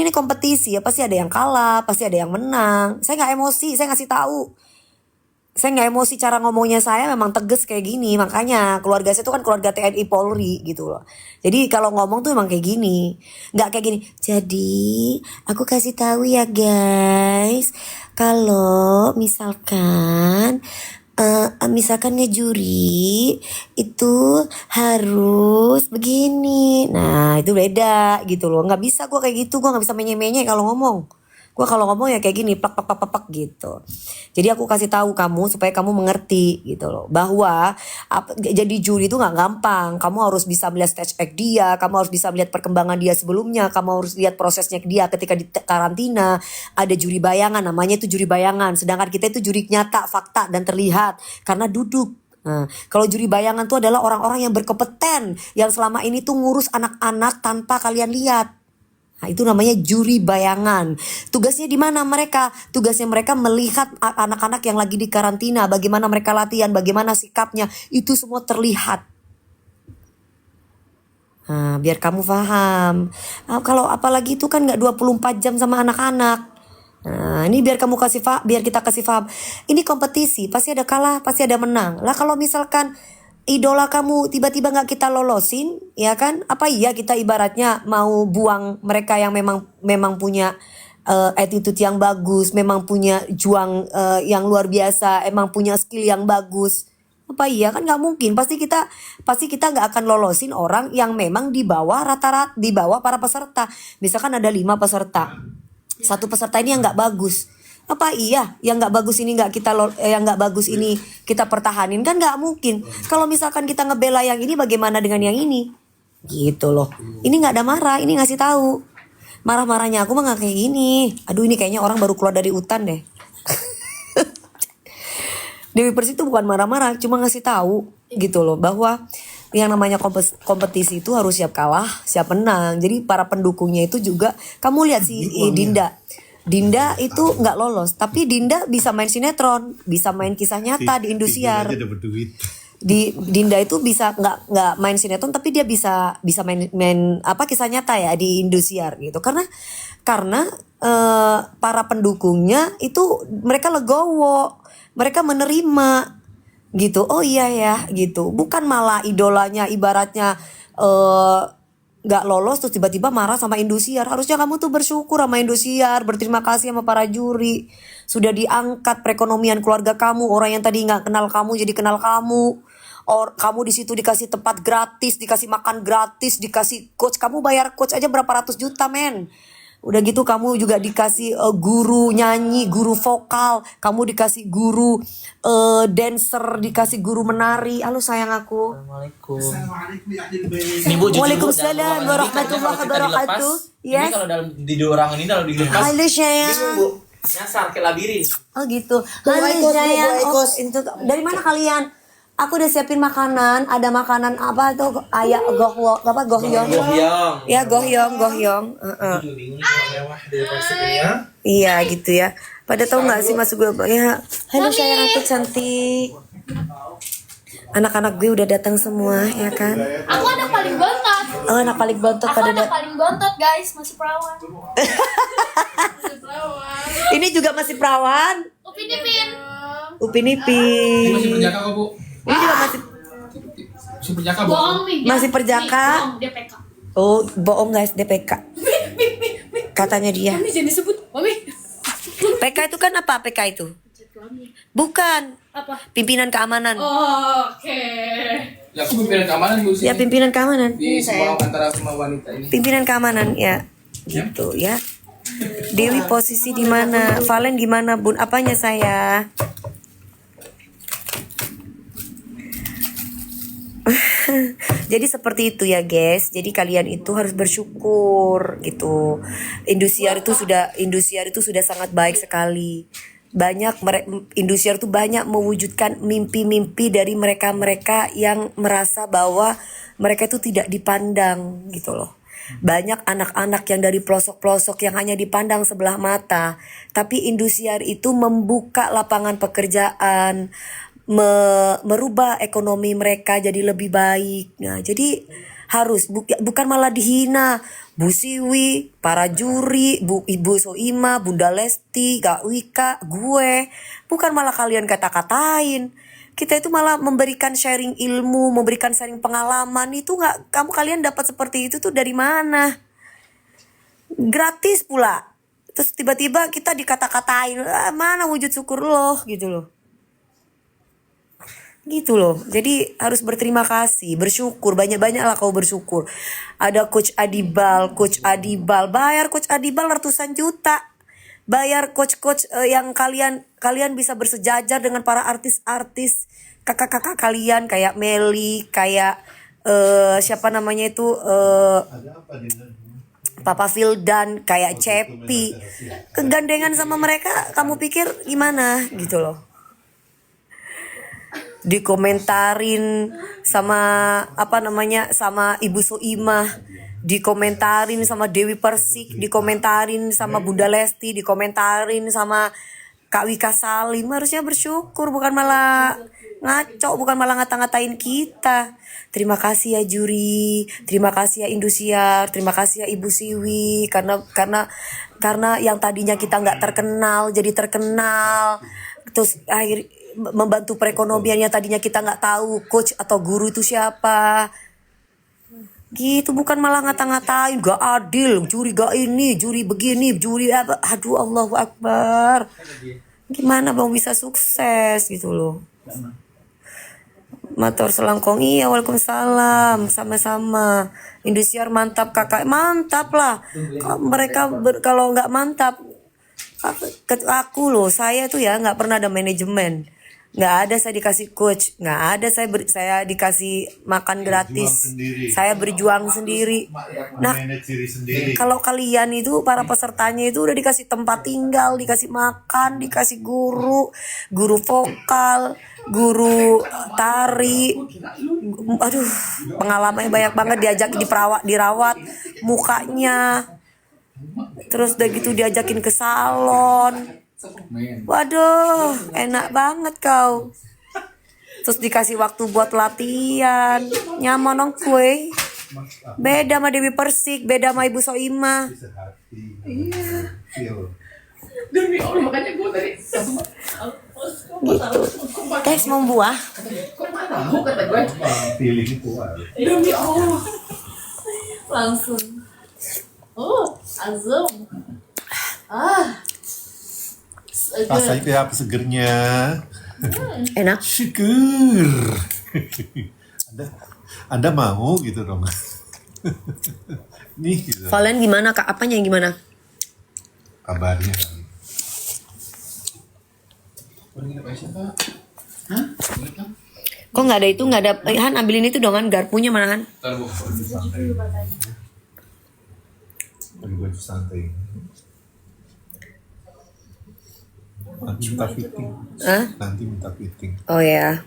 ini kompetisi ya, pasti ada yang kalah, pasti ada yang menang. Saya nggak emosi, saya ngasih tahu. Saya nggak emosi, cara ngomongnya saya memang tegas kayak gini. Makanya keluarga saya itu kan keluarga TNI Polri gitu loh. Jadi kalau ngomong tuh emang kayak gini, nggak kayak gini. Jadi aku kasih tahu ya guys, kalau misalkan ngejuri itu harus begini. Nah itu beda gitu loh. Nggak bisa gue kayak gitu, gue nggak bisa menye-menye kalau ngomong. Gue kalau ngomong ya kayak gini, plak plak plak plak plak gitu. Jadi aku kasih tahu kamu supaya kamu mengerti gitu loh, bahwa jadi juri itu nggak gampang. Kamu harus bisa melihat stage act dia, kamu harus bisa melihat perkembangan dia sebelumnya, kamu harus lihat prosesnya dia ketika di karantina. Ada juri bayangan, namanya itu juri bayangan. Sedangkan kita itu juri nyata, fakta dan terlihat karena duduk. Nah, kalau juri bayangan itu adalah orang-orang yang berkompeten, yang selama ini tuh ngurus anak-anak tanpa kalian lihat. Nah, itu namanya juri bayangan. Tugasnya di mana mereka? Tugasnya mereka melihat anak-anak yang lagi di karantina, bagaimana mereka latihan, bagaimana sikapnya, itu semua terlihat. Nah, biar kamu paham. Nah, kalau apalagi itu kan nggak 24 jam sama anak-anak. Nah, ini biar kita kasih paham. Ini kompetisi, pasti ada kalah, pasti ada menang. Lah kalau misalkan idola kamu tiba-tiba nggak kita lolosin, ya kan? Apa iya kita ibaratnya mau buang mereka yang memang punya attitude yang bagus, memang punya juang yang luar biasa, emang punya skill yang bagus. Apa iya kan nggak mungkin. Pasti kita nggak akan lolosin orang yang memang di bawah rata-rata, di bawah para peserta. Misalkan ada 5 peserta, satu peserta ini yang nggak bagus. Apa iya yang nggak bagus ini yang nggak bagus ini kita pertahanin? Kan nggak mungkin. Kalau misalkan kita ngebela yang ini, bagaimana dengan yang ini? Gitu loh. Ini nggak ada marah, ini ngasih tahu. Marah-marahnya aku mah nggak kayak gini. Aduh, ini kayaknya orang baru keluar dari hutan deh. Dewi Persik itu bukan marah-marah, cuma ngasih tahu gitu loh, bahwa yang namanya kompetisi itu harus siap kalah, siap menang. Jadi para pendukungnya itu juga, kamu lihat si Dinda itu nggak lolos, tapi Dinda bisa main sinetron, bisa main kisah nyata di Indosiar. Dinda itu bisa nggak main sinetron, tapi dia bisa main apa kisah nyata ya di Indosiar gitu. Karena para pendukungnya itu mereka legowo, mereka menerima gitu. Oh iya ya gitu, bukan malah idolanya ibaratnya nggak lolos terus tiba-tiba marah sama Indosiar. Harusnya kamu tuh bersyukur sama Indosiar, berterima kasih sama para juri, sudah diangkat perekonomian keluarga kamu. Orang yang tadi nggak kenal kamu jadi kenal kamu. Kamu di situ dikasih tempat gratis, dikasih makan gratis, dikasih coach. Kamu bayar coach aja berapa ratus juta men. Udah gitu kamu juga dikasih guru nyanyi, guru vokal, kamu dikasih guru dancer, dikasih guru menari. Halo sayang aku. Assalamualaikum. Waalaikumsalam warahmatullahi wabarakatuh. Ini Yes. kalau di orang ini kalau dilepas. Halo sayang. Bingung, Bu. Nyasar ke labirin. Oh gitu. Halo sayang. Oh, dari mana kalian? Aku udah siapin makanan. Ada makanan apa tuh? Gohyong. Ya gohyong. Iya gitu ya. Pada tahu nggak sih masuk gue ya? Halo sayang aku cantik. Anak-anak gue udah datang semua ya kan? Aku anak paling bontot. Oh anak paling bontot Aku pada anak paling bontot guys, masih perawan. Masih perawan. Ini juga masih perawan. Upin Ipin. Upin Ini Ipin. masih perjaka kok, Bu. Ini juga masih Perjaka, Bu. Bohong nih. Masih perjaka. Bohong, DPK. Oh bohong guys, DPK katanya dia. Mami jangan disebut, Mami. PK itu kan apa? PK itu bukan Apa? pimpinan keamanan. Oh, oke. Ya, aku pimpinan keamanan, Bu. Ya pimpinan keamanan. Di semua antara semua wanita ini. Pimpinan keamanan ya. Gitu ya. Dewi posisi di mana? Valen gimana, Bun? Apanya saya? Jadi seperti itu ya guys. Jadi kalian itu harus bersyukur gitu. Indosiar itu sudah sangat baik sekali. Indosiar itu banyak mewujudkan mimpi-mimpi dari mereka-mereka yang merasa bahwa mereka itu tidak dipandang gitu loh. Banyak anak-anak yang dari pelosok-pelosok yang hanya dipandang sebelah mata. Tapi Indosiar itu membuka lapangan pekerjaan, merubah ekonomi mereka jadi lebih baik. Nah, jadi harus bukan malah dihina. Bu Siwi, para juri, Ibu Soima, Bunda Lesti, Kak Wika, gue. Bukan malah kalian kata-katain. Kita itu malah memberikan sharing ilmu, memberikan sharing pengalaman. Itu nggak, kalian dapat seperti itu tuh dari mana? Gratis pula. Terus tiba-tiba kita dikata-katain, mana wujud syukur lo gitu loh. Gitu loh. Jadi harus berterima kasih, bersyukur, banyak-banyak lah kau bersyukur. Ada Coach Adibal, bayar Coach Adibal ratusan juta. Bayar coach-coach yang kalian bisa bersejajar dengan para artis-artis kakak-kakak kalian kayak Meli, kayak siapa namanya itu Papa Vildan, kayak Cepi. Kegandengan sama mereka, kamu pikir gimana gitu loh. Dikomentarin sama sama Ibu Soimah, dikomentarin sama Dewi Persik, dikomentarin sama Bunda Lesti, dikomentarin sama Kak Wika Salim. Harusnya bersyukur, bukan malah ngaco, bukan malah ngata-ngatain kita. Terima kasih ya juri, terima kasih ya Indosiar, terima kasih ya Ibu Siwi, karena yang tadinya kita nggak terkenal jadi terkenal, terus membantu perekonomiannya tadinya kita nggak tahu coach atau guru itu siapa. Gitu, bukan malah ngata-ngatain gak adil, juri gak ini, juri begini, juri apa. Aduh, Allahu Akbar. Gimana bang bisa sukses gitu loh. Matur selangkong, iya waalaikumsalam, sama-sama. Indosiar mantap kakak, mantap lah. Mereka kalau nggak mantap, aku loh, saya tuh ya nggak pernah ada manajemen. Nggak ada saya dikasih coach, nggak ada saya dikasih makan gratis, saya berjuang sendiri. Nah, kalau kalian itu para pesertanya itu udah dikasih tempat tinggal, dikasih makan, dikasih guru vokal, guru tari, aduh pengalamannya banyak banget, diajak dirawat mukanya, terus udah gitu diajakin ke salon. Waduh, enak banget kau. Terus dikasih waktu buat latihan. Nyaman dong kue. Beda sama Dewi Persik, beda sama Ibu Soimah. Iya. Demi Allah makanya gue tadi Gitu. Tes mau buah. kok mana tahu kata gue. Pilih itu Demi Allah. Langsung. Oh, azam. rasanya kayak apa segernya. Enak. Syukur. Anda mau gitu dong. Nih gitu. Valen gimana kak? Apanya yang gimana? Kabarnya. Kok nggak ada itu? Nggak ada. Han ambilin itu dong Han. Garpunya mana Han? Lagi baju santai. Nanti minta fitting. Hah? Nanti minta fitting. Oh ya.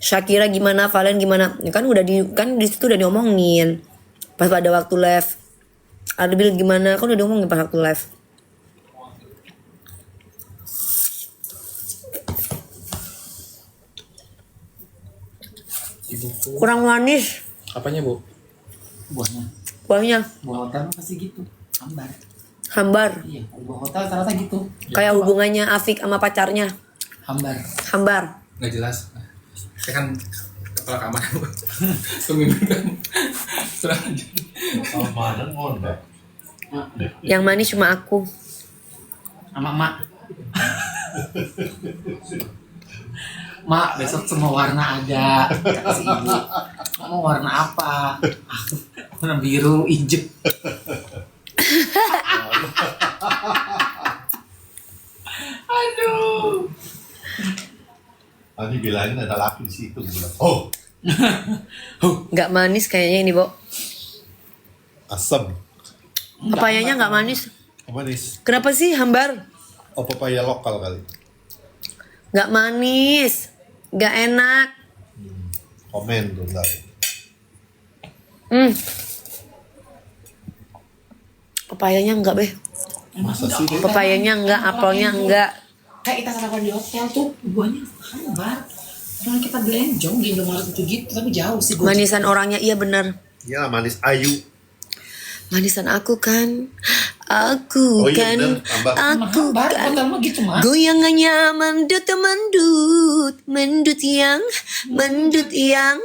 Shakira gimana? Valen gimana? Ya kan di situ udah diomongin. Pas pada waktu live. Arbil gimana? Kan udah diomongin pas waktu live. Kurang manis. Apanya bu? Buahnya Buah hotel pasti gitu, hambar. Iya, buah hotel ternyata gitu, Kayak hubungannya Afik sama pacarnya. Hambar. Nggak jelas. Saya kan kepala keamanan bu. Pemimpin kamu. Serang aja. Keamanan ngondak. Yang manis cuma aku. sama mak. Mak, besok semua warna ada, kata si ibu. Mau warna apa? Warna biru, hijau. Aduh. Tadi bilangin ada laki di situ. Bilang, oh, Nggak manis kayaknya ini, Bo. asam. Papayanya nggak manis. Manis. Kenapa sih hambar? Oh, papaya lokal kali. Nggak manis. Nggak enak. Komen tuh ntar. Papayanya enggak, Beh. Masa sih deh? Papayanya enggak, apelnya enggak. Kayak kita sarapan di hotel tuh buahnya hambar. Soalnya kita belenjong di Indomaret itu gitu, tapi jauh sih. Manisan orangnya iya bener. Ya manis ayu. Manisan aku kan. Aku Oh iya, kan. bener. Tambah. Aku hambar, kan. hotel mah gitu mah. Goyangannya mendut mendut. Mendut yang. Mendut yang.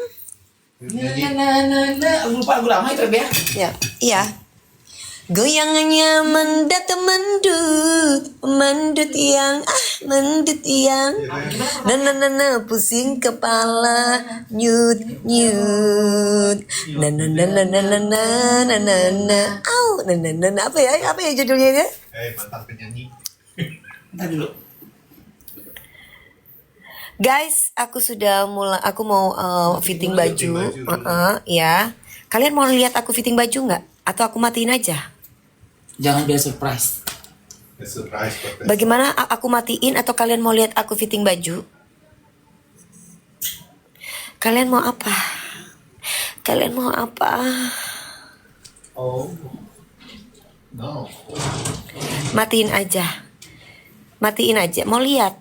Nah. Lupa lagu lama itu ya. Ya, iya. Goyangannya mendut mendut. Mendut yang. Mendut yang. Na pusing kepala. Nyut nyut. Na au. Apa ya judulnya ya? Mantan penyanyi. Entar dulu. Guys, aku mau fitting baju. Ya. Kalian mau lihat aku fitting baju nggak? Atau aku matiin aja? Jangan biar surprise. Surprise buat Bagaimana aku matiin atau kalian mau lihat aku fitting baju? Kalian mau apa? Kalian mau apa? Oh. No. Matiin aja. Matiin aja. Mau lihat?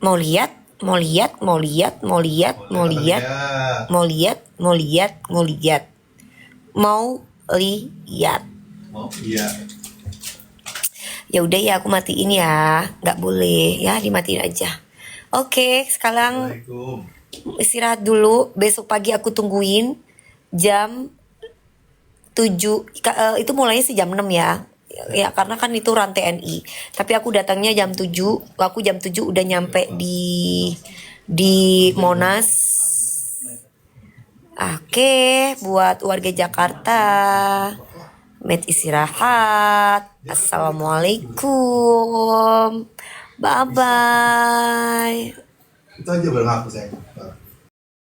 Mau lihat? Mau lihat? Mau lihat? Mau lihat? Mau lihat? Mau lihat? Mau lihat? Mau lihat? Mau lihat? Mau iya. Ya udah ya aku matiin ya. Nggak boleh ya, dimatiin aja. Oke, sekarang Assalamualaikum. istirahat dulu. Besok pagi aku tungguin jam 7. Itu mulainya sih jam 6 ya. Ya karena kan itu run TNI. Tapi aku datangnya jam 7. Aku jam 7 udah nyampe di Monas. Oke, buat warga Jakarta. Met istirahat. Assalamualaikum. Bye bye. Itu aja bareng aku sayang.